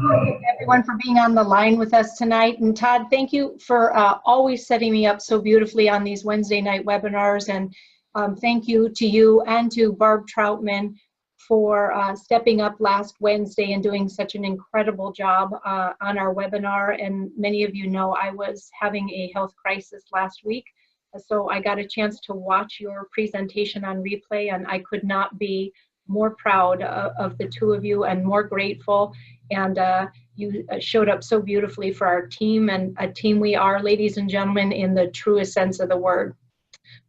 everyone for being on the line with us tonight. And Todd, thank you for always setting me up so beautifully on these Wednesday night webinars. And thank you to you and to Barb Troutman for stepping up last Wednesday and doing such an incredible job on our webinar. And many of you know I was having a health crisis last week. So I got a chance to watch your presentation on replay, and I could not be more proud of the two of you and more grateful. And you showed up so beautifully for our team, and a team we are, ladies and gentlemen, in the truest sense of the word.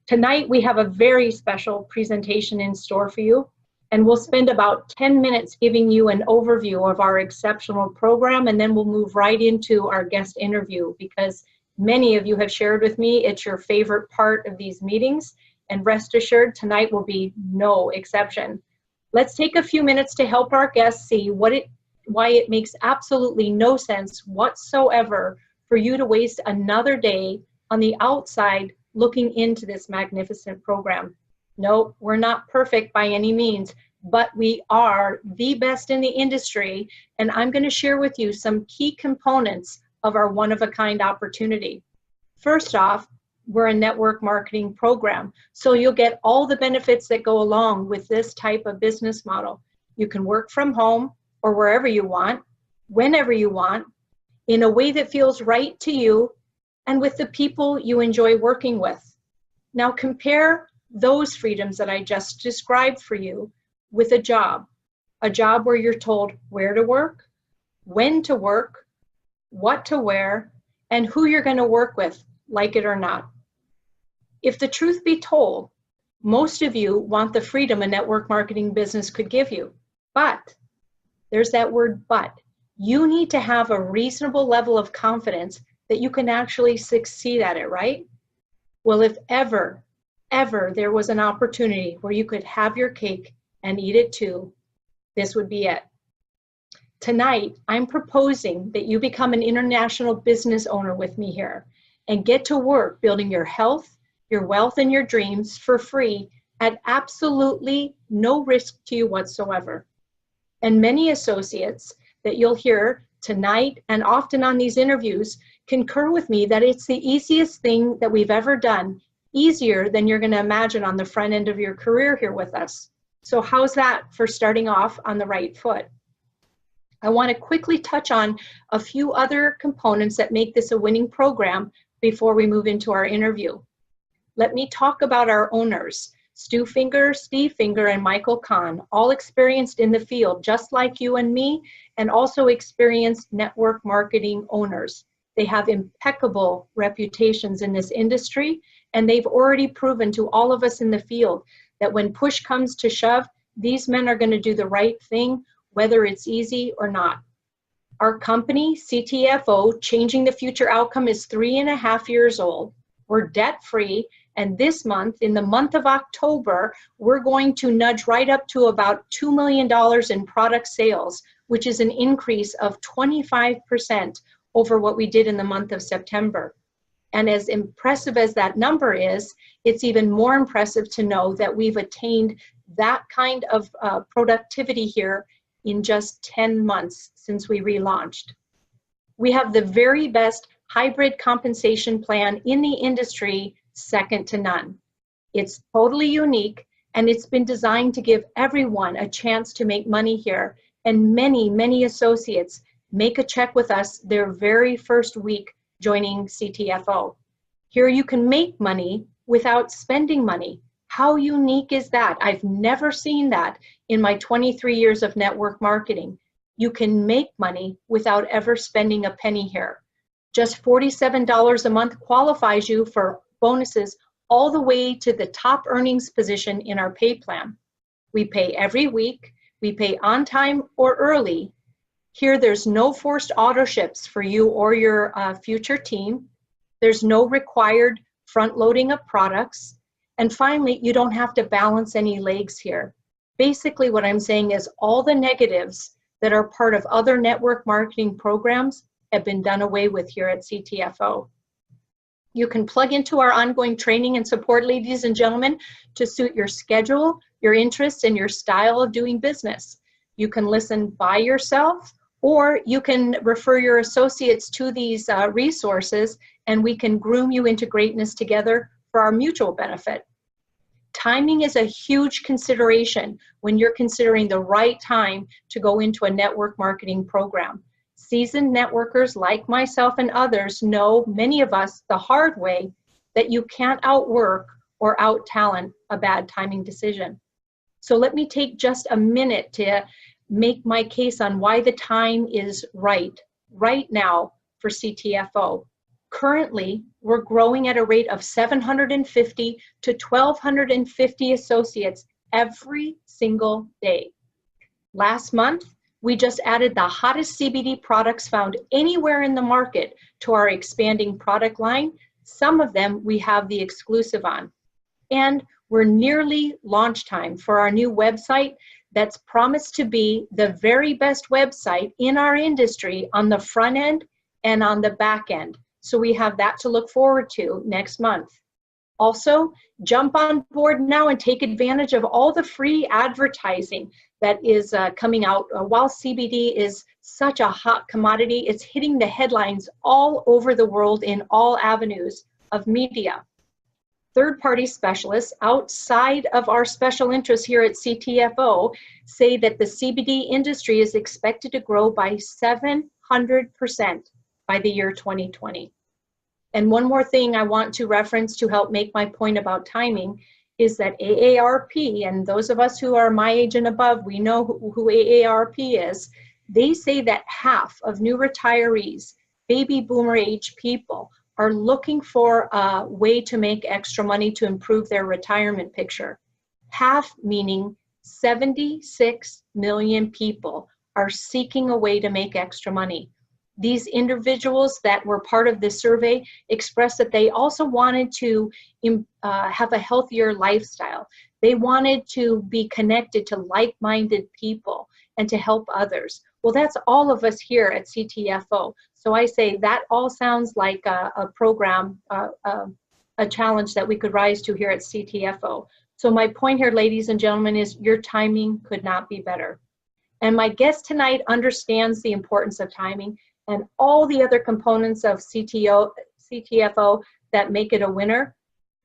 Tonight we have a very special presentation in store for you, and we'll spend about 10 minutes giving you an overview of our exceptional program, and then we'll move right into our guest interview, because many of you have shared with me it's your favorite part of these meetings, and rest assured tonight will be no exception. Let's take a few minutes to help our guests see why it makes absolutely no sense whatsoever for you to waste another day on the outside looking into this magnificent program. No, we're not perfect by any means, but we are the best in the industry, and I'm going to share with you some key components of our one-of-a-kind opportunity. First off, we're a network marketing program, so you'll get all the benefits that go along with this type of business model. You can work from home or wherever you want, whenever you want, in a way that feels right to you and with the people you enjoy working with. Now compare those freedoms that I just described for you with a job where you're told where to work, when to work, what to wear, and who you're going to work with, like it or not. If the truth be told, most of you want the freedom a network marketing business could give you, but there's that word but. You need to have a reasonable level of confidence that you can actually succeed at it, right? Well, if ever there was an opportunity where you could have your cake and eat it too, this would be it. Tonight, I'm proposing that you become an international business owner with me here and get to work building your health, your wealth, and your dreams for free at absolutely no risk to you whatsoever. And many associates that you'll hear tonight and often on these interviews concur with me that it's the easiest thing that we've ever done, easier than you're going to imagine on the front end of your career here with us. So how's that for starting off on the right foot? I want to quickly touch on a few other components that make this a winning program before we move into our interview. Let me talk about our owners, Stu Finger, Steve Finger, and Michael Kahn, all experienced in the field, just like you and me, and also experienced network marketing owners. They have impeccable reputations in this industry, and they've already proven to all of us in the field that when push comes to shove, these men are going to do the right thing, whether it's easy or not. Our company, CTFO, Changing the Future Outcome, is 3.5 years old. We're debt-free, and this month, in the month of October, we're going to nudge right up to about $2 million in product sales, which is an increase of 25% over what we did in the month of September. And as impressive as that number is, it's even more impressive to know that we've attained that kind of productivity here in just 10 months since we relaunched. We have the very best hybrid compensation plan in the industry, second to none. It's totally unique, and it's been designed to give everyone a chance to make money here. And many associates make a check with us their very first week joining CTFO. Here you can make money without spending money. How unique is that? I've never seen that in my 23 years of network marketing. You can make money without ever spending a penny here. Just $47 a month qualifies you for bonuses all the way to the top earnings position in our pay plan. We pay every week, we pay on time or early. Here there's no forced auto ships for you or your future team. There's no required front loading of products. And finally, you don't have to balance any legs here. Basically, what I'm saying is all the negatives that are part of other network marketing programs have been done away with here at CTFO. You can plug into our ongoing training and support, ladies and gentlemen, to suit your schedule, your interests, and your style of doing business. You can listen by yourself Or you can refer your associates to these resources, and we can groom you into greatness together for our mutual benefit. Timing is a huge consideration when you're considering the right time to go into a network marketing program. Seasoned networkers like myself and others know, many of us the hard way, that you can't outwork or out-talent a bad timing decision. So let me take just a minute to make my case on why the time is right now for CTFO. Currently, we're growing at a rate of 750 to 1,250 associates every single day. Last month, we just added the hottest CBD products found anywhere in the market to our expanding product line. Some of them we have the exclusive on. And we're nearly launch time for our new website that's promised to be the very best website in our industry on the front end and on the back end. So we have that to look forward to next month. Also, jump on board now and take advantage of all the free advertising that is coming out. While CBD is such a hot commodity, it's hitting the headlines all over the world in all avenues of media. Third-party specialists outside of our special interests here at CTFO say that the CBD industry is expected to grow by 700% by the year 2020. And one more thing I want to reference to help make my point about timing is that AARP, and those of us who are my age and above, we know who AARP is, they say that half of new retirees, baby boomer age people, are looking for a way to make extra money to improve their retirement picture. Half, meaning 76 million people, are seeking a way to make extra money. These individuals that were part of this survey expressed that they also wanted to have a healthier lifestyle. They wanted to be connected to like-minded people and to help others. Well, that's all of us here at CTFO. So I say that all sounds like a program, a challenge that we could rise to here at CTFO. So my point here, ladies and gentlemen, is your timing could not be better. And my guest tonight understands the importance of timing and all the other components of CTFO that make it a winner.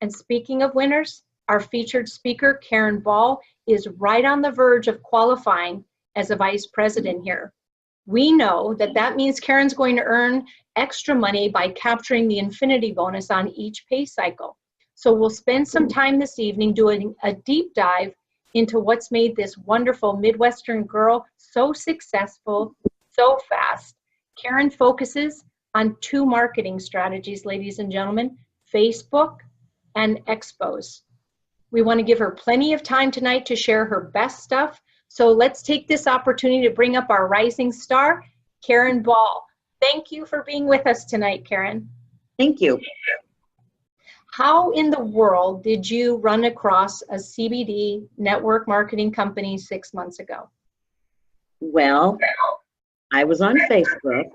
And speaking of winners, our featured speaker, Karen Ball, is right on the verge of qualifying as a vice president here. We know that that means Karen's going to earn extra money by capturing the infinity bonus on each pay cycle. So we'll spend some time this evening doing a deep dive into what's made this wonderful Midwestern girl so successful, so fast. Karen focuses on two marketing strategies, ladies and gentlemen, Facebook and expos. We want to give her plenty of time tonight to share her best stuff. So let's take this opportunity to bring up our rising star, Karen Ball. Thank you for being with us tonight, Karen. Thank you. How in the world did you run across a CBD network marketing company 6 months ago? Well, I was on Facebook,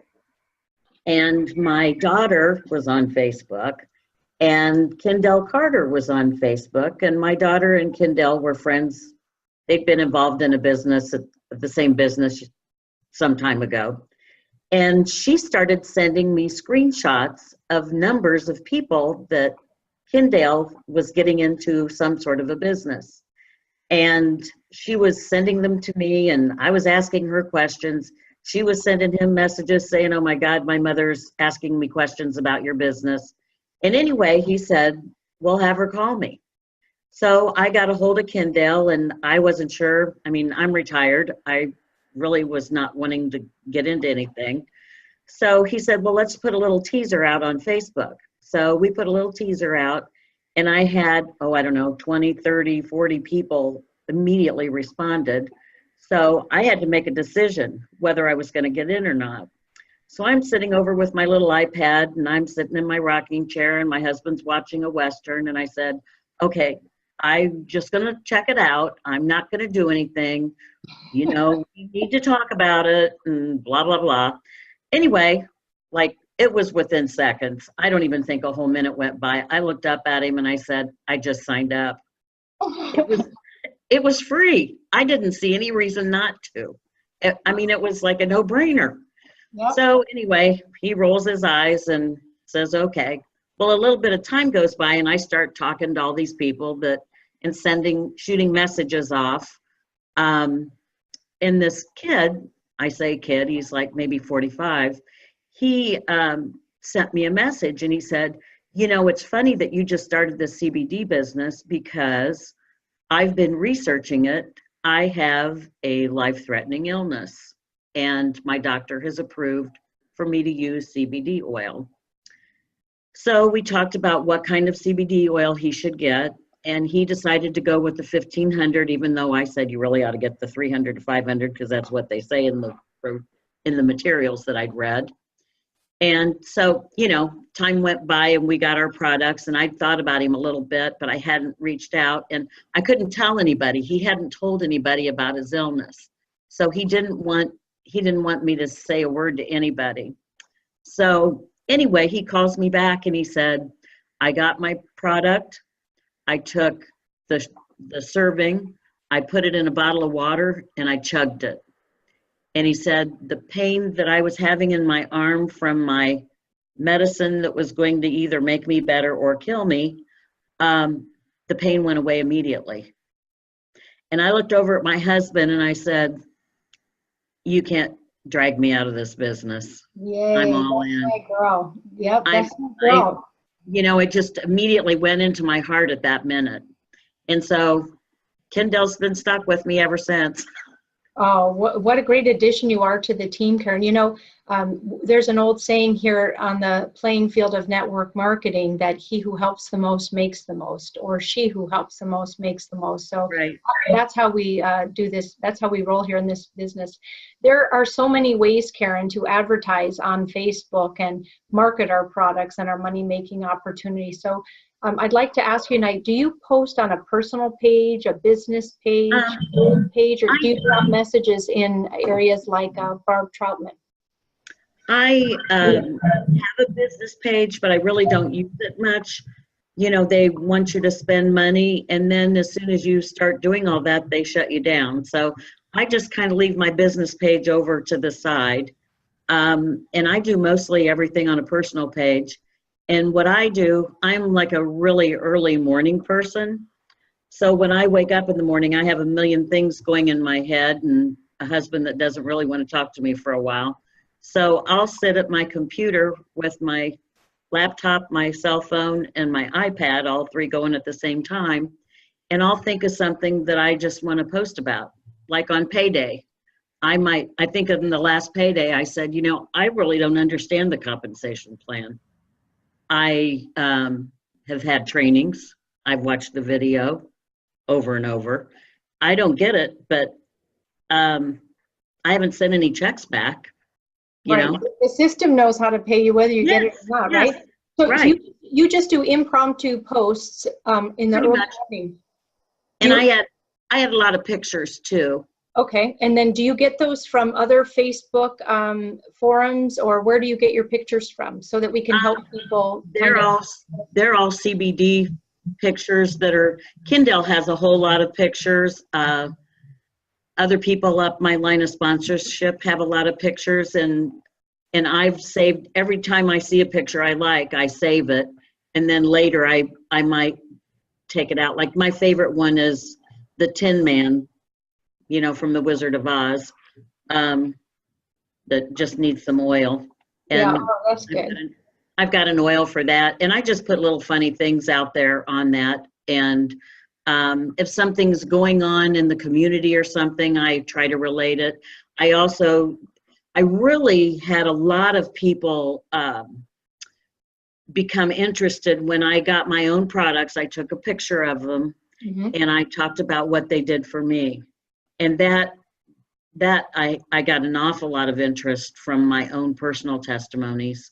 and my daughter was on Facebook, and Kendall Carter was on Facebook, and my daughter and Kendall were friends. They'd been involved in a business, the same business some time ago. And she started sending me screenshots of numbers of people that Kendall was getting into some sort of a business. And she was sending them to me, and I was asking her questions. She was sending him messages saying, "Oh my God, my mother's asking me questions about your business." And anyway, he said, "Well, have her call me." So I got a hold of Kendall, and I wasn't sure. I mean, I'm retired. I really was not wanting to get into anything. So he said, "Well, let's put a little teaser out on Facebook." So we put a little teaser out, and I had, I don't know, 20, 30, 40 people immediately responded. So I had to make a decision whether I was going to get in or not. So I'm sitting over with my little iPad, and I'm sitting in my rocking chair, and my husband's watching a Western, and I said, "Okay, I'm just going to check it out. I'm not going to do anything. You know, we need to talk about it," and blah, blah, blah. Anyway, like, it was within seconds. I don't even think a whole minute went by. I looked up at him and I said, "I just signed up." It was free. I didn't see any reason not to. I mean, it was like a no-brainer. Yep. So anyway, he rolls his eyes and says, okay. Well, a little bit of time goes by and I start talking to all these people and shooting messages off. And this kid, I say kid, he's like maybe 45. He sent me a message and he said, you know, it's funny that you just started this CBD business because I've been researching it. I have a life-threatening illness and my doctor has approved for me to use CBD oil. So we talked about what kind of CBD oil he should get, and he decided to go with the 1,500, even though I said you really ought to get the 300 to 500 because that's what they say in the materials that I'd read. And so, you know, time went by and we got our products, and I'd thought about him a little bit, but I hadn't reached out and I couldn't tell anybody. He hadn't told anybody about his illness. So he didn't want me to say a word to anybody. So anyway, he calls me back and he said, I got my product. I took the serving, I put it in a bottle of water and I chugged it. And he said, the pain that I was having in my arm from my medicine that was going to either make me better or kill me, the pain went away immediately. And I looked over at my husband and I said, you can't drag me out of this business. Yay, I'm all that's in. my girl. Yep, that's my girl. You know, it just immediately went into my heart at that minute. And so Kendall's been stuck with me ever since. Oh, what a great addition you are to the team, Karen. You know, there's an old saying here on the playing field of network marketing that he who helps the most makes the most, or she who helps the most makes the most. So right. That's how we do this. That's how we roll here in this business. There are so many ways, Karen, to advertise on Facebook and market our products and our money-making opportunities. So I'd like to ask you tonight, do you post on a personal page, a business page, or do you drop messages in areas like Barb Troutman? I have a business page, but I really don't use it much. You know, they want you to spend money, and then as soon as you start doing all that, they shut you down. So I just kind of leave my business page over to the side. And I do mostly everything on a personal page. And what I do, I'm like a really early morning person. So when I wake up in the morning, I have a million things going in my head and a husband that doesn't really want to talk to me for a while. So I'll sit at my computer with my laptop, my cell phone, and my iPad, all three going at the same time. And I'll think of something that I just want to post about. Like on payday, I think in the last payday, I said, you know, I really don't understand the compensation plan. I have had trainings. I've watched the video over and over. I don't get it, but I haven't sent any checks back. You know? The system knows how to pay you whether you get it or not, right? So right. You just do impromptu posts in the early morning. And I had a lot of pictures too. Okay, and then do you get those from other Facebook forums, or where do you get your pictures from so that we can help people? They're all CBD pictures that are, Kendall has a whole lot of pictures. Other people up my line of sponsorship have a lot of pictures, and I've saved, every time I see a picture I like, I save it, and then later I might take it out. Like my favorite one is the Tin Man, you know, from the Wizard of Oz, that just needs some oil. And yeah, that's good. I've got an oil for that, and I just put little funny things out there on that. And if something's going on in the community or something, I try to relate it. I really had a lot of people become interested when I got my own products. I took a picture of them, and I talked about what they did for me. And that I got an awful lot of interest from my own personal testimonies.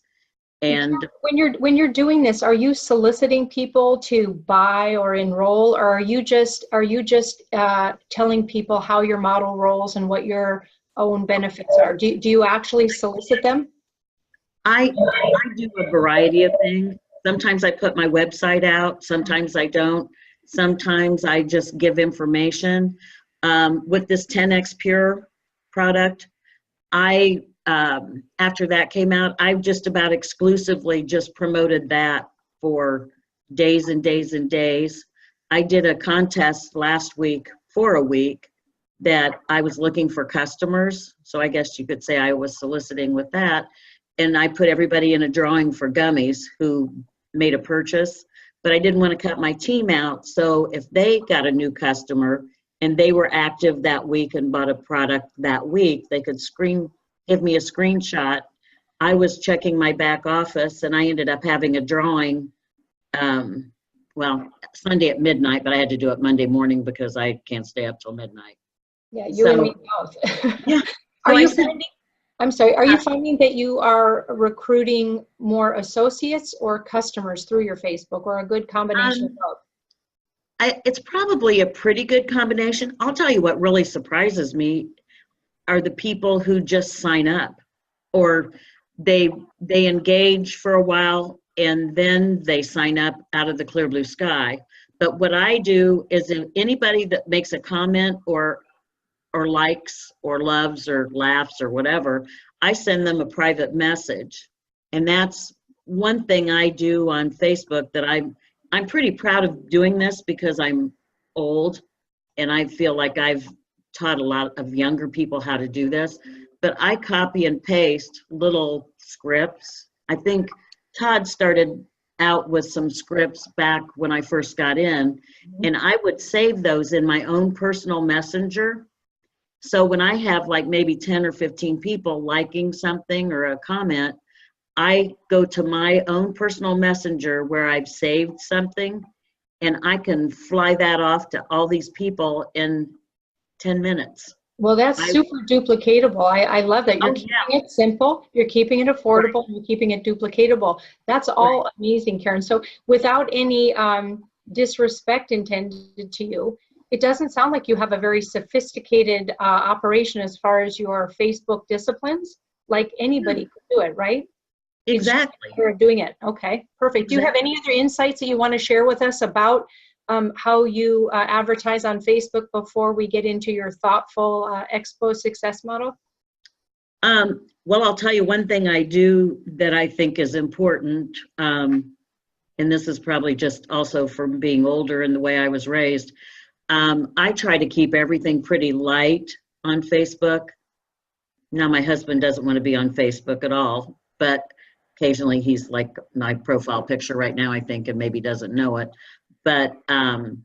And when you're doing this, are you soliciting people to buy or enroll, or are you just telling people how your model rolls and what your own benefits are? Do you actually solicit them? I do a variety of things. Sometimes I put my website out, sometimes I don't. Sometimes I just give information. With this 10X Pure product. After that came out, I've just about exclusively just promoted that for days and days and days. I did a contest last week for a week that I was looking for customers. So I guess you could say I was soliciting with that. And I put everybody in a drawing for gummies who made a purchase, but I didn't want to cut my team out. So if they got a new customer and they were active that week and bought a product that week, they could give me a screenshot. I was checking my back office and I ended up having a drawing, well, Sunday at midnight, but I had to do it Monday morning because I can't stay up till midnight. Yeah, you and me both. Yeah. I'm sorry, are you finding that you are recruiting more associates or customers through your Facebook, or a good combination of both? It's probably a pretty good combination. I'll tell you what really surprises me are the people who just sign up, or they engage for a while and then they sign up out of the clear blue sky. But what I do is, if anybody that makes a comment or likes or loves or laughs or whatever, I send them a private message. And that's one thing I do on Facebook that I'm pretty proud of doing this, because I'm old and I feel like I've taught a lot of younger people how to do this. But I copy and paste little scripts. I think Todd started out with some scripts back when I first got in, and I would save those in my own personal messenger. So when I have like maybe 10 or 15 people liking something or a comment, I go to my own personal messenger where I've saved something, and I can fly that off to all these people in 10 minutes. Well, that's super duplicatable. I love that. You're keeping it simple, you're keeping it affordable, and you're keeping it duplicatable. That's all amazing, Karen. So without any disrespect intended to you, it doesn't sound like you have a very sophisticated operation as far as your Facebook disciplines. Like anybody could do it, right? Exactly. You're doing it. Okay, perfect. Do you have any other insights that you want to share with us about how you advertise on Facebook before we get into your thoughtful expo success model? Well, I'll tell you one thing I do that I think is important, and this is probably just also from being older and the way I was raised. I try to keep everything pretty light on Facebook. Now, my husband doesn't want to be on Facebook at all, but occasionally he's like my profile picture right now, I think, and maybe doesn't know it. But I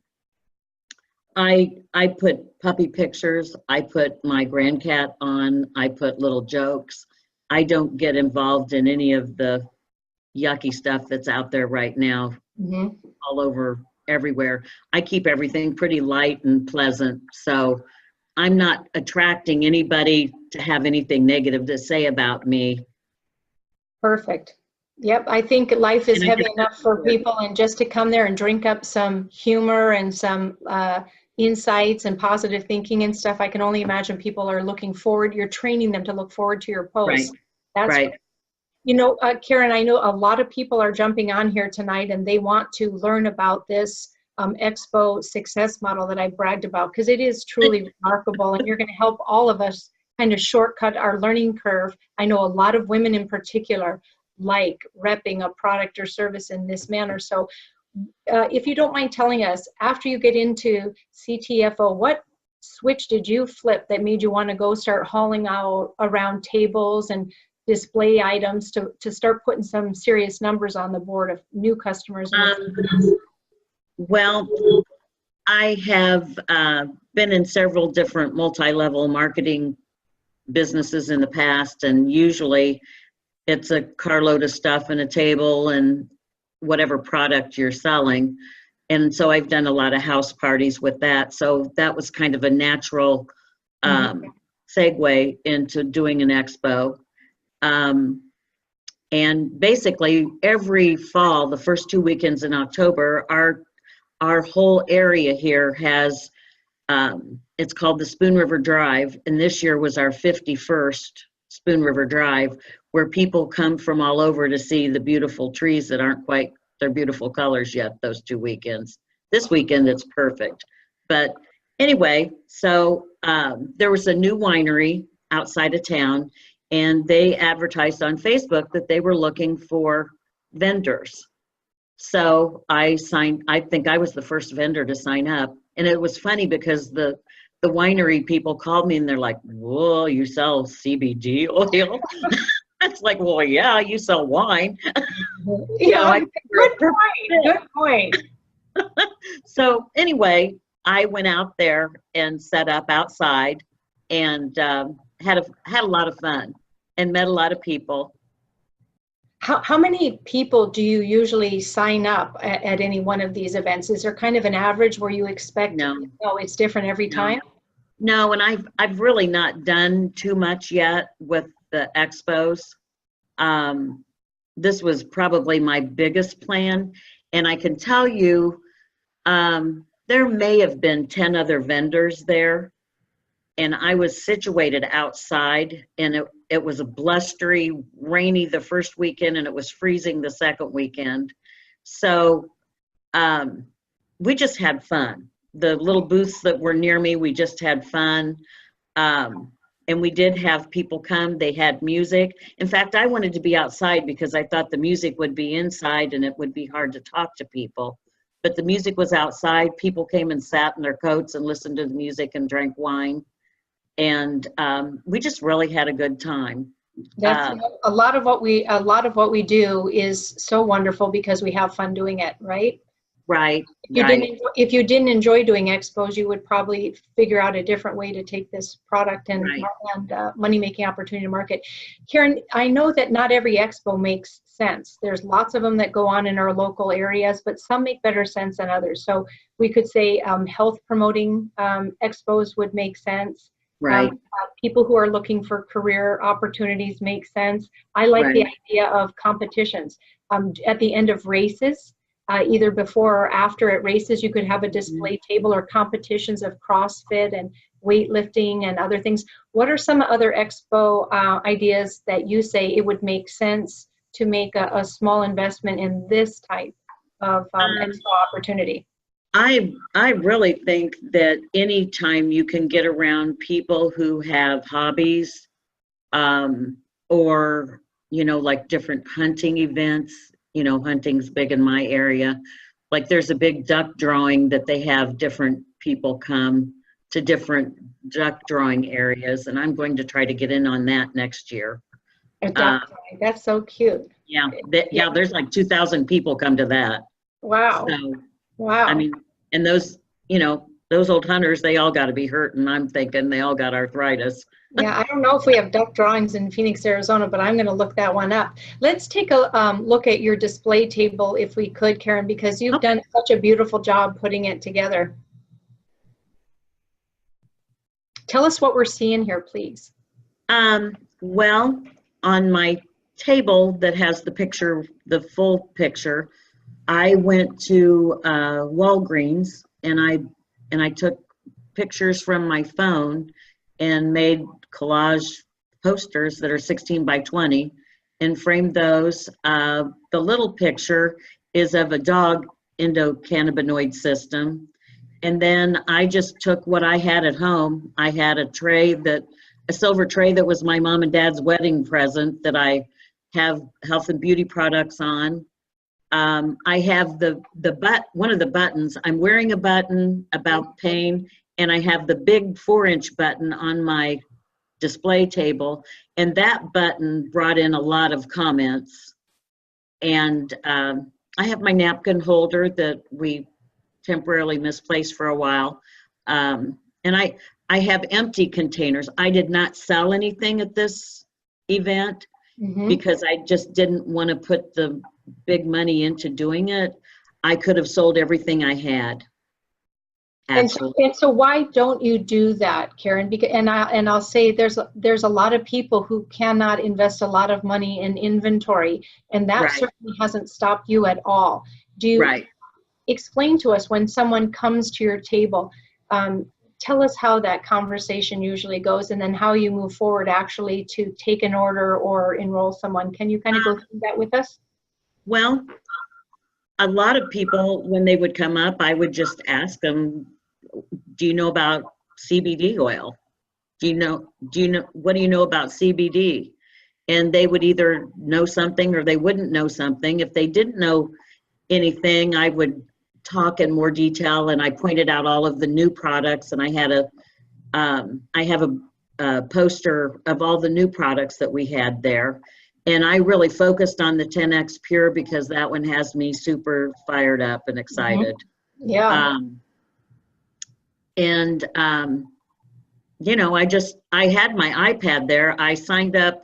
put puppy pictures, I put my grandcat on, I put little jokes. I don't get involved in any of the yucky stuff that's out there right now, all over everywhere. I keep everything pretty light and pleasant, so I'm not attracting anybody to have anything negative to say about me. Perfect. Yep, I think life is heavy enough for people, and just to come there and drink up some humor and some insights and positive thinking and stuff, I can only imagine people are looking forward. You're training them to look forward to your posts. That's right. You know, Karen, I know a lot of people are jumping on here tonight and they want to learn about this expo success model that I bragged about, because it is truly remarkable, and you're going to help all of us kind of shortcut our learning curve. I know a lot of women in particular like repping a product or service in this manner. So if you don't mind telling us, after you get into CTFO, what switch did you flip that made you want to go start hauling out around tables and display items to start putting some serious numbers on the board of new customers? Well, I have been in several different multi-level marketing businesses in the past, and usually it's a carload of stuff and a table and whatever product you're selling. And so I've done a lot of house parties with that. So that was kind of a natural segue into doing an expo. And basically every fall, the first 2 weekends in October, our whole area here has, it's called the Spoon River Drive. And this year was our 51st Spoon River Drive, where people come from all over to see the beautiful trees that aren't quite their beautiful colors yet those 2 weekends. This weekend it's perfect. But anyway, so there was a new winery outside of town, and they advertised on Facebook that they were looking for vendors. So I think I was the first vendor to sign up. And it was funny because the winery people called me and they're like, whoa, you sell CBD oil? It's like, well, yeah, you sell wine. Yeah, good point. Good point. So anyway, I went out there and set up outside and had a lot of fun and met a lot of people. How many people do you usually sign up at any one of these events? Is there kind of an average where you expect? No. No, it's different every time? No, and I've really not done too much yet with the expos. This was probably my biggest plan, and I can tell you there may have been 10 other vendors there, and I was situated outside, and it was a blustery, rainy the first weekend, and it was freezing the second weekend. So we just had fun. The little booths that were near me, we just had fun. And we did have people come. They had music. In fact, I wanted to be outside because I thought the music would be inside and it would be hard to talk to people. But the music was outside. People came and sat in their coats and listened to the music and drank wine. And we just really had a good time. That's a lot of what we do is so wonderful because we have fun doing it, right? Right. If you didn't enjoy doing expos, you would probably figure out a different way to take this product and money-making opportunity to market. Karen, I know that not every expo makes sense. There's lots of them that go on in our local areas, but some make better sense than others. So we could say health promoting expos would make sense. Right. People who are looking for career opportunities make sense. I like the idea of competitions. At the end of races, either before or after at races, you could have a display table or competitions of CrossFit and weightlifting and other things. What are some other expo ideas that you say it would make sense to make a small investment in this type of expo opportunity? I really think that anytime you can get around people who have hobbies or, like different hunting events, hunting's big in my area. Like there's a big duck drawing that they have different people come to different duck drawing areas. And I'm going to try to get in on that next year. That's so cute. Yeah. There's like 2,000 people come to that. Wow. So, wow. I mean, and those old hunters, they all got to be hurt. And I'm thinking they all got arthritis. Yeah, I don't know if we have duck drawings in Phoenix, Arizona, but I'm going to look that one up. Let's take a look at your display table if we could, Karen, because you've done such a beautiful job putting it together. Tell us what we're seeing here, please. Well, on my table that has the picture, the full picture, I went to Walgreens and I took pictures from my phone and made collage posters that are 16 by 20 and framed those. The little picture is of a dog endocannabinoid system. And then I just took what I had at home. I had a silver tray that was my mom and dad's wedding present that I have health and beauty products on. I have one of the buttons. I'm wearing a button about pain, and I have the big 4-inch button on my display table, and that button brought in a lot of comments. And I have my napkin holder that we temporarily misplaced for a while. And I have empty containers. I did not sell anything at this event because I just didn't want to put the big money into doing it. I could have sold everything I had. And so why don't you do that, Karen? Because I'll say there's a lot of people who cannot invest a lot of money in inventory, and that certainly hasn't stopped you at all. Do you explain to us when someone comes to your table? Tell us how that conversation usually goes, and then how you move forward actually to take an order or enroll someone. Can you kind of go through that with us? Well, a lot of people, when they would come up, I would just ask them, do you know about CBD oil? what do you know about CBD? And they would either know something or they wouldn't know something. If they didn't know anything, I would talk in more detail, and I pointed out all of the new products, and I have a poster of all the new products that we had there. And I really focused on the 10X Pure because that one has me super fired up and excited. Yeah. You know, I had my iPad there. I signed up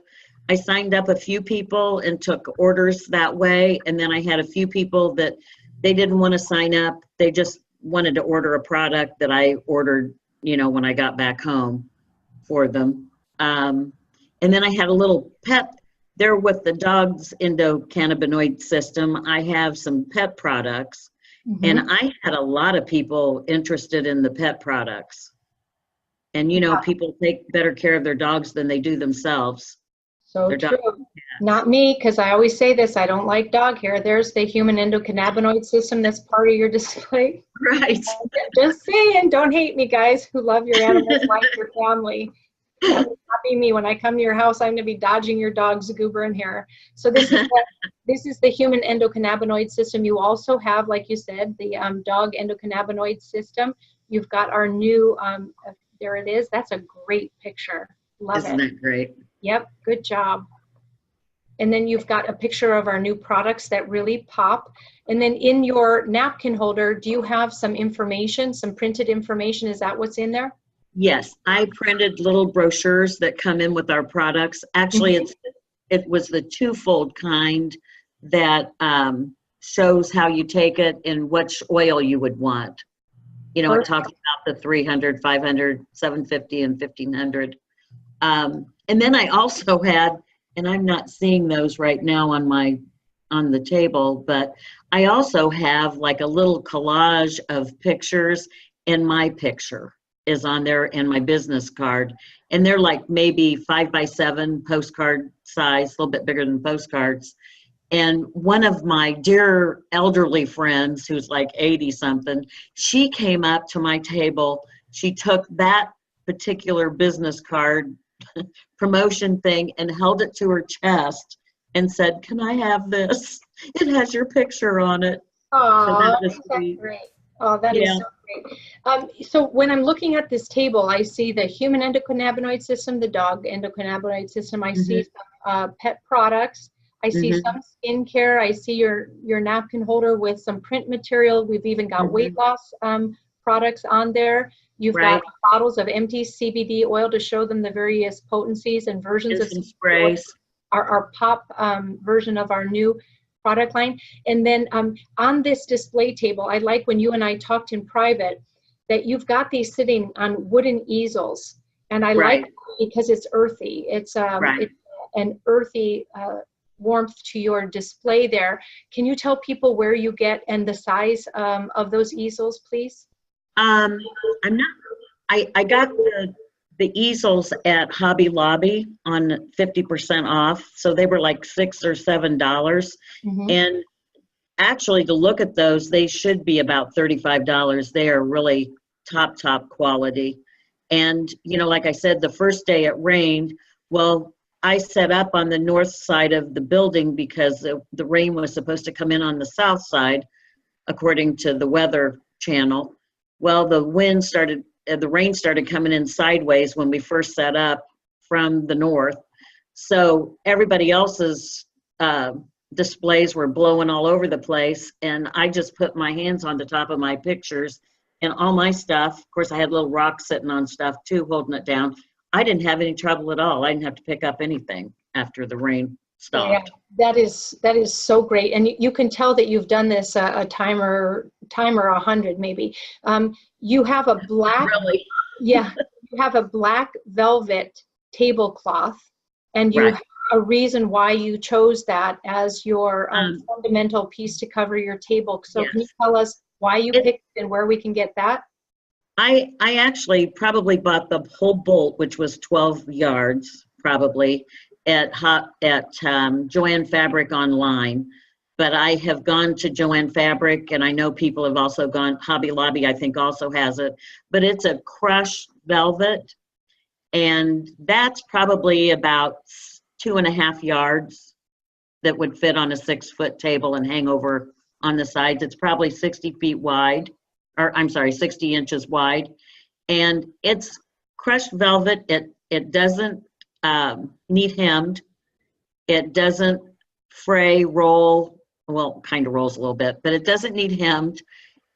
a few people and took orders that way. And then I had a few people that they didn't want to sign up. They just wanted to order a product that I ordered, you know, when I got back home for them. And then I had a little pet there with the dog's endocannabinoid system. I have some pet products, and I had a lot of people interested in the pet products. And, you know, people take better care of their dogs than they do themselves. So true. Not me, because I always say this, I don't like dog hair. There's the human endocannabinoid system that's part of your display. Right. Just saying, don't hate me, guys who love your animals like your family. That would not be me. When I come to your house, I'm going to be dodging your dog's exuberant hair. So this is the human endocannabinoid system. You also have, like you said, the dog endocannabinoid system. You've got our new, there it is. That's a great picture. Love it. Isn't that great? Yep, good job. And then you've got a picture of our new products that really pop. And then in your napkin holder, do you have some information, some printed information? Is that what's in there? Yes, I printed little brochures that come in with our products. Actually, it was the twofold kind that shows how you take it and which oil you would want. You know, it talks about the 300, 500, 750, and 1500. And then I also had, and I'm not seeing those right now on the table, but I also have like a little collage of pictures, and my picture is on there in my business card. And they're like maybe 5x7 postcard size, a little bit bigger than postcards. And one of my dear elderly friends, who's like 80 something, she came up to my table. She took that particular business card promotion thing and held it to her chest and said, "Can I have this? It has your picture on it." Oh, so that's great. Oh, that is so great. So when I'm looking at this table, I see the human endocannabinoid system, the dog endocannabinoid system. I see some pet products. I see some skincare. I see your napkin holder with some print material. We've even got weight loss products on there. You've got bottles of empty CBD oil to show them the various potencies and versions of sprays. Our pop version of our new product line. And then on this display table, I like when you and I talked in private that you've got these sitting on wooden easels. And I like it because it's earthy. It's an earthy warmth to your display there. Can you tell people where you get and the size of those easels, please? I got the easels at Hobby Lobby on 50% off. So they were like $6 or $7. And actually to look at those, they should be about $35. They are really top quality. And, you know, like I said, the first day it rained. Well, I set up on the north side of the building because the rain was supposed to come in on the south side, according to the weather channel. Well, the rain started coming in sideways when we first set up from the north. So everybody else's displays were blowing all over the place. And I just put my hands on the top of my pictures and all my stuff. Of course, I had little rocks sitting on stuff too, holding it down. I didn't have any trouble at all. I didn't have to pick up anything after the rain stopped. Yeah, that is so great. And you can tell that you've done this a timer 100 maybe. You have a black, you have a black velvet tablecloth, and you have a reason why you chose that as your fundamental piece to cover your table. So can you tell us why you picked it and where we can get that? I actually probably bought the whole bolt, which was 12 yards probably, at Joann Fabric online. But I have gone to Joann Fabric, and I know people have also gone, Hobby Lobby I think also has it, but it's a crushed velvet. And that's probably about 2.5 yards that would fit on a 6-foot table and hang over on the sides. It's probably 60 feet wide, or I'm sorry, 60 inches wide. And it's crushed velvet. It doesn't need hemmed. It doesn't fray, roll, well, kind of rolls a little bit, but it doesn't need hemmed.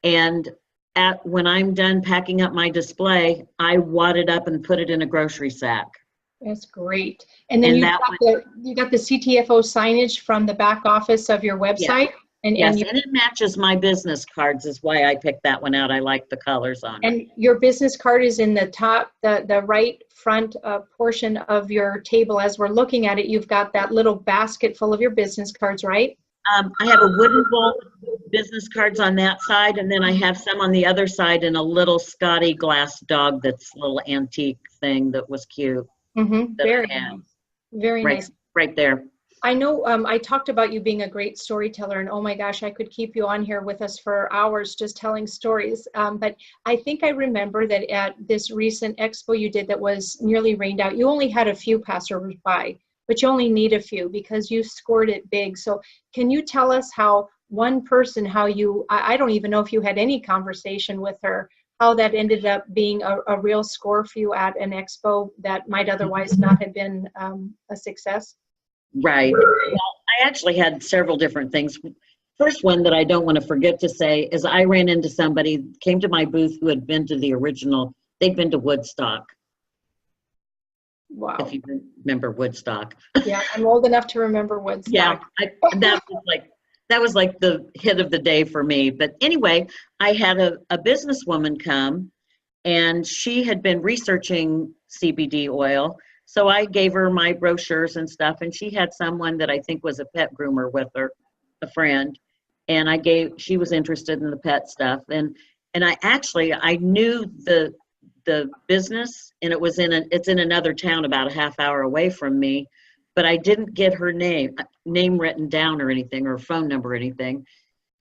And when I'm done packing up my display, I wad it up and put it in a grocery sack. That's great. And then And you got the CTFO signage from the back office of your website. Yes, and it matches my business cards is why I picked that one out. I like the colors on it. And your business card is in the top, the right front portion of your table. As we're looking at it, you've got that little basket full of your business cards, right? I have a wooden bowl with business cards on that side, and then I have some on the other side and a little Scotty glass dog that's a little antique thing that was cute. Mm-hmm. Very nice. Very nice. Right there. I know I talked about you being a great storyteller, and oh my gosh, I could keep you on here with us for hours just telling stories. But I think I remember that at this recent expo you did that was nearly rained out, you only had a few passersby, but you only need a few because you scored it big. So can you tell us how one person, how you, I don't even know if you had any conversation with her, how that ended up being a real score for you at an expo that might otherwise not have been a success? Right. Well, I actually had several different things. First one that I don't want to forget to say is I ran into somebody, came to my booth who had been to the original, they'd been to Woodstock. Wow. If you remember Woodstock. Yeah, I'm old enough to remember Woodstock. Yeah, that was like the hit of the day for me. But anyway, I had a businesswoman come and she had been researching CBD oil. So I gave her my brochures and stuff, and she had someone that I think was a pet groomer with her, a friend, and she was interested in the pet stuff, and I knew the business, and it's in another town about a half hour away from me, but I didn't get her name written down or anything, or phone number or anything.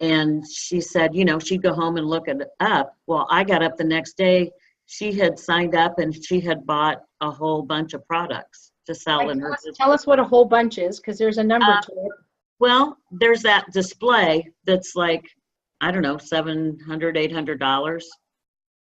And she said, she'd go home and look it up. Well, I got up the next day. She had signed up and she had bought a whole bunch of products to sell in her business. Tell us what a whole bunch is, because there's a number to it. Well, there's that display that's like, I don't know, $700, $800.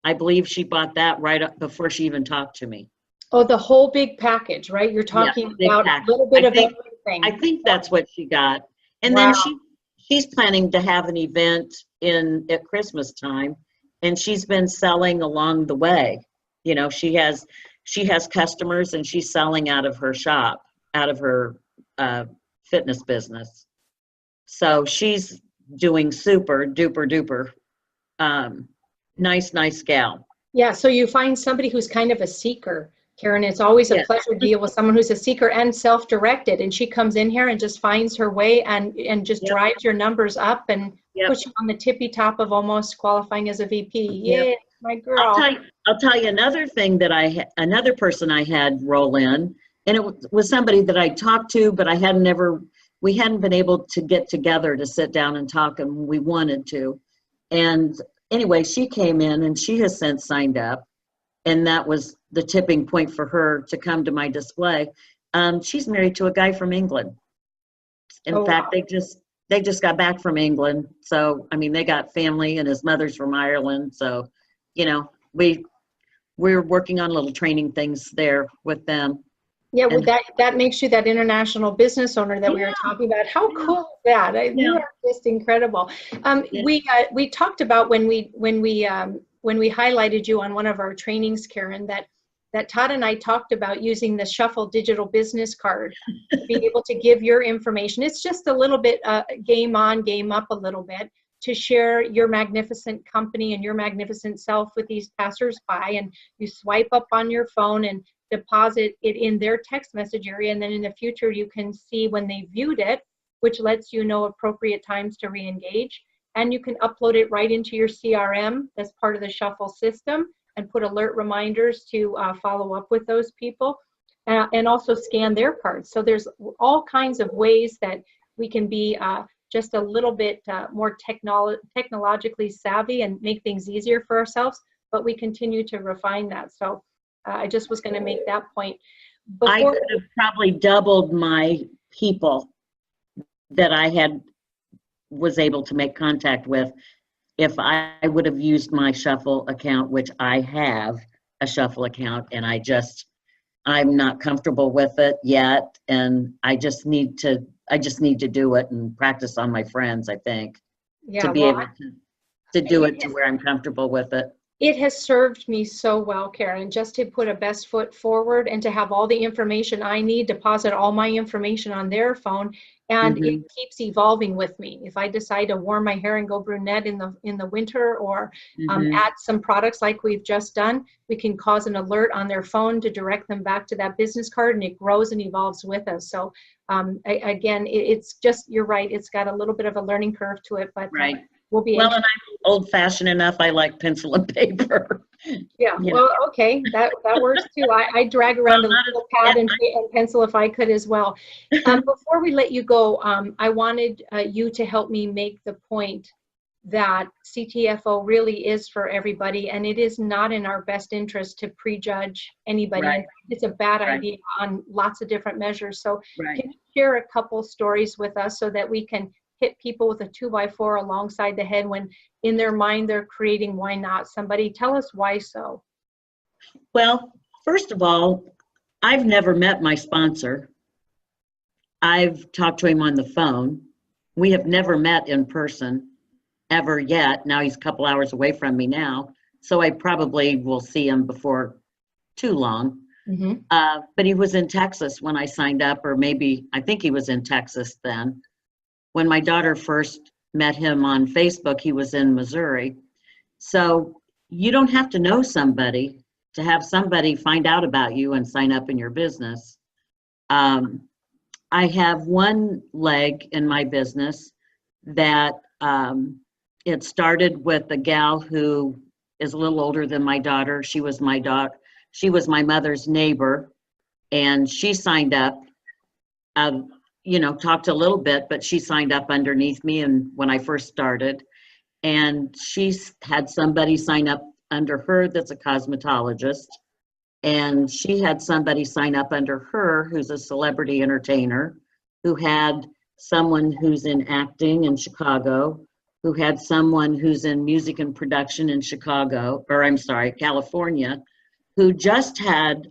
I believe she bought that right up before she even talked to me. Oh, the whole big package, right? You're talking about a little bit of everything. I think that's what she got. And wow. Then she's planning to have an event at Christmas time. And she's been selling along the way. She has customers and she's selling out of her shop, out of her fitness business. So she's doing super duper duper nice gal. Yeah, so you find somebody who's kind of a seeker, Karen. It's always a pleasure to deal with someone who's a seeker and self-directed, and she comes in here and just finds her way and just drives your numbers up and puts you on the tippy top of almost qualifying as a VP. Yeah, my girl. I'll tell you another thing that another person I had roll in, and it was somebody that I talked to, but we hadn't been able to get together to sit down and talk, and we wanted to. And anyway, she came in and she has since signed up, and that was the tipping point for her to come to my display. She's married to a guy from England. In fact, wow. They just got back from England. So, they got family, and his mother's from Ireland. So, we're working on little training things there with them. Yeah, well, that makes you that international business owner that we were talking about. How cool is that? You are just incredible. We talked about when we highlighted you on one of our trainings, Karen, that Todd and I talked about using the Shuffle digital business card, being able to give your information. It's just a little bit game on, game up a little bit to share your magnificent company and your magnificent self with these passersby. And you swipe up on your phone and deposit it in their text message area. And then in the future, you can see when they viewed it, which lets you know appropriate times to re-engage. And you can upload it right into your CRM as part of the Shuffle system and put alert reminders to follow up with those people and also scan their cards. So there's all kinds of ways that we can be just a little bit more technologically savvy and make things easier for ourselves, but we continue to refine that. So I just was going to make that point. I Before, could have probably doubled my people that was able to make contact with if I would have used my Shuffle account, which I have a Shuffle account, and I'm not comfortable with it yet, and I just need to do it and practice on my friends, I think, yeah, to be well, able to do it to where I'm comfortable with it. it has served me so well, Karen, just to put a best foot forward and to have all the information I need, deposit all my information on their phone, and it keeps evolving with me. If I decide to warm my hair and go brunette in the winter, or add some products like we've just done, we can cause an alert on their phone to direct them back to that business card, and it grows and evolves with us. So again, it's just, you're right, it's got a little bit of a learning curve to it, but Right. we'll be well, and I'm old-fashioned enough. I like pencil and paper. Yeah, well, okay, that works too. I drag around a little pad and pencil if I could as well. Before we let you go, I wanted you to help me make the point that CTFO really is for everybody, and it is not in our best interest to prejudge anybody. Right. It's a bad idea on lots of different measures. So Right. can you share a couple stories with us so that we can hit people with a 2x4 alongside the head when in their mind they're creating why not somebody? Tell us why so. Well, first of all, I've never met my sponsor. I've talked to him on the phone. We have never met in person ever yet. Now he's a couple hours away from me now, so I probably will see him before too long. But he was in Texas when I signed up, or maybe, I think he was in Texas then. When my daughter first met him on Facebook, he was in Missouri. So you don't have to know somebody to have somebody find out about you and sign up in your business. I have one leg in my business that it started with a gal who is a little older than my daughter. She was my mother's neighbor, and she signed up. Talked a little bit, but she signed up underneath me, and when I first started, and she's had somebody sign up under her that's a cosmetologist, and she had somebody sign up under her who's a celebrity entertainer, who had someone who's in acting in Chicago, who had someone who's in music and production in California, who just had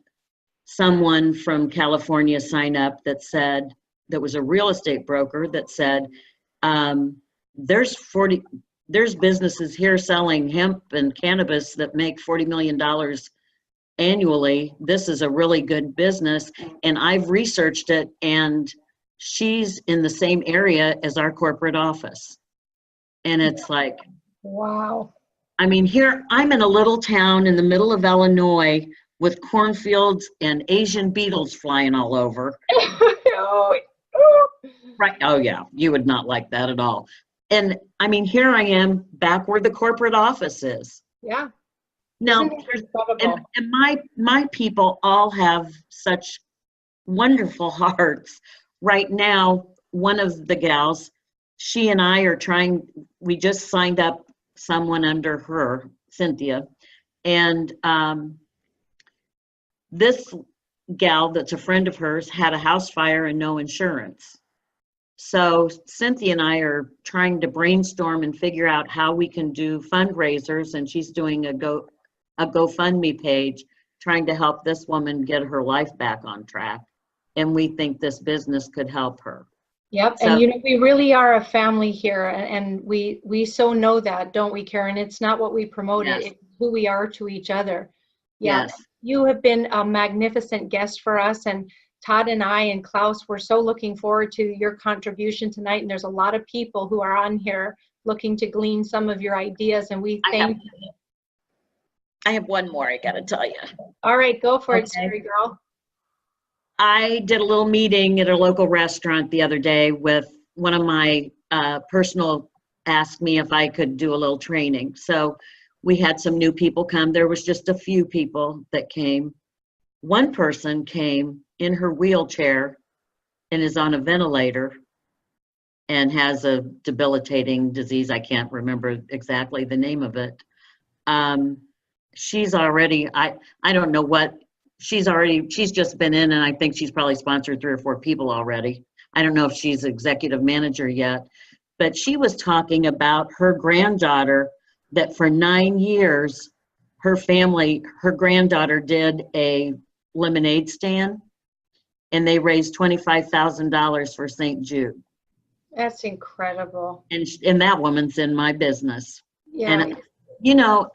someone from California sign up that was a real estate broker that said, there's businesses here selling hemp and cannabis that make $40 million annually. This is a really good business, and I've researched it, and she's in the same area as our corporate office. And it's like, wow. I mean, here I'm in a little town in the middle of Illinois with cornfields and Asian beetles flying all over. Right. Oh yeah, you would not like that at all. And I mean, here I am back where the corporate office is. Yeah. Now, and my people all have such wonderful hearts. Right now, one of the gals, she and I are we just signed up someone under her, Cynthia, and this gal that's a friend of hers had a house fire and no insurance. So Cynthia and I are trying to brainstorm and figure out how we can do fundraisers, and she's doing a GoFundMe page trying to help this woman get her life back on track. And we think this business could help her. Yep, so, and we really are a family here, and we so know that, don't we, Karen? It's not what we promote, yes. It's who we are to each other. Yeah, yes. You have been a magnificent guest for us, and Todd and I and Klaus, we're so looking forward to your contribution tonight, and there's a lot of people who are on here looking to glean some of your ideas, and we thank you. I have one more I gotta tell you. All right, go for it, Scary Girl. I did a little meeting at a local restaurant the other day with one of my personal asked me if I could do a little training. So we had some new people come. There was just a few people that came. One person came in her wheelchair and is on a ventilator and has a debilitating disease. I can't remember exactly the name of it. She's already, I don't know what she's just been in, and I think she's probably sponsored 3 or 4 people already. I don't know if she's executive manager yet, but she was talking about her granddaughter, that for 9 years, her granddaughter did a lemonade stand, and they raised $25,000 for St. Jude. That's incredible. And that woman's in my business. Yeah. And, you know,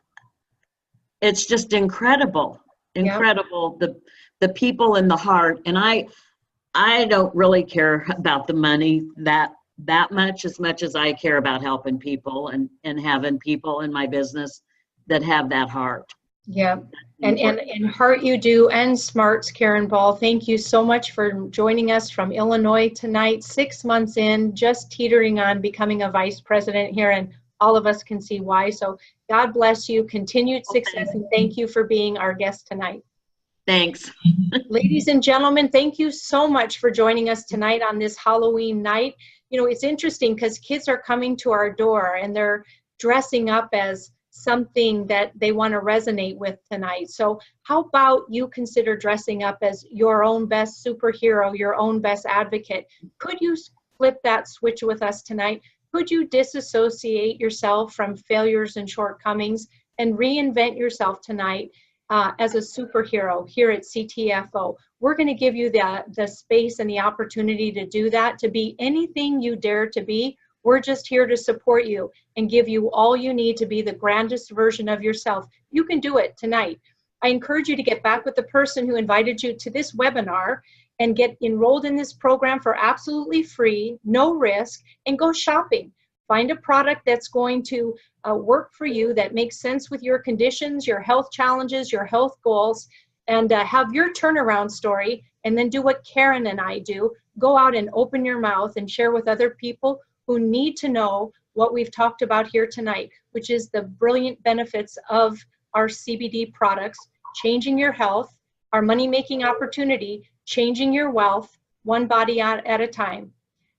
it's just incredible, incredible, the people in the heart. And I don't really care about the money that much as I care about helping people and having people in my business that have that heart. Yeah. And heart you do, and smarts, Karen Ball. Thank you so much for joining us from Illinois tonight, 6 months in, just teetering on becoming a vice president here, and all of us can see why. So God bless you, continued success, and thank you for being our guest tonight. Thanks. Ladies and gentlemen, thank you so much for joining us tonight on this Halloween night. You know, it's interesting because kids are coming to our door and they're dressing up as something that they want to resonate with tonight. So how about you consider dressing up as your own best superhero, your own best advocate? Could you flip that switch with us tonight? Could you disassociate yourself from failures and shortcomings and reinvent yourself tonight as a superhero here at CTFO? We're going to give you the space and the opportunity to do that, to be anything you dare to be. We're just here to support you and give you all you need to be the grandest version of yourself. You can do it tonight. I encourage you to get back with the person who invited you to this webinar and get enrolled in this program for absolutely free, no risk, and go shopping. Find a product that's going to work for you, that makes sense with your conditions, your health challenges, your health goals, and have your turnaround story, and then do what Karen and I do. Go out and open your mouth and share with other people who need to know what we've talked about here tonight, which is the brilliant benefits of our CBD products, changing your health, our money-making opportunity, changing your wealth, one body at a time.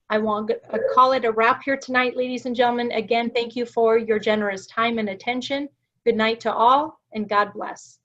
I want to call it a wrap here tonight, ladies and gentlemen. Again, thank you for your generous time and attention. Good night to all, and God bless.